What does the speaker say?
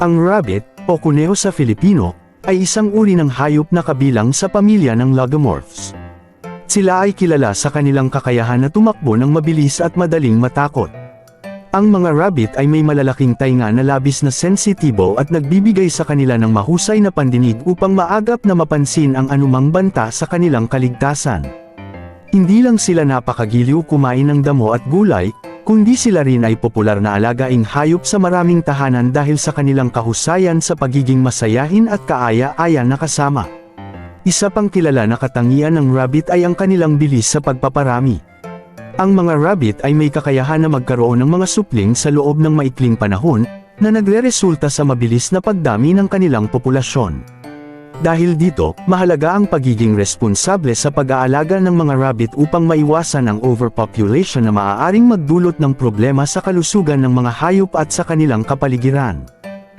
Ang rabbit, o kuneho sa Filipino, ay isang uri ng hayop na kabilang sa pamilya ng lagomorphs. Sila ay kilala sa kanilang kakayahan na tumakbo ng mabilis at madaling matakot. Ang mga rabbit ay may malalaking tainga na labis na sensitibo at nagbibigay sa kanila ng mahusay na pandinig upang maagap na mapansin ang anumang banta sa kanilang kaligtasan. Hindi lang sila napakagiliw kumain ng damo at gulay, kundi sila rin ay popular na alagaing hayop sa maraming tahanan dahil sa kanilang kahusayan sa pagiging masayahin at kaaya-aya na kasama. Isa pang kilala na katangian ng rabbit ay ang kanilang bilis sa pagpaparami. Ang mga rabbit ay may kakayahan na magkaroon ng mga supling sa loob ng maikling panahon, na nagreresulta sa mabilis na pagdami ng kanilang populasyon. Dahil dito, mahalaga ang pagiging responsable sa pag-aalaga ng mga rabbit upang maiwasan ang overpopulation na maaaring magdulot ng problema sa kalusugan ng mga hayop at sa kanilang kapaligiran.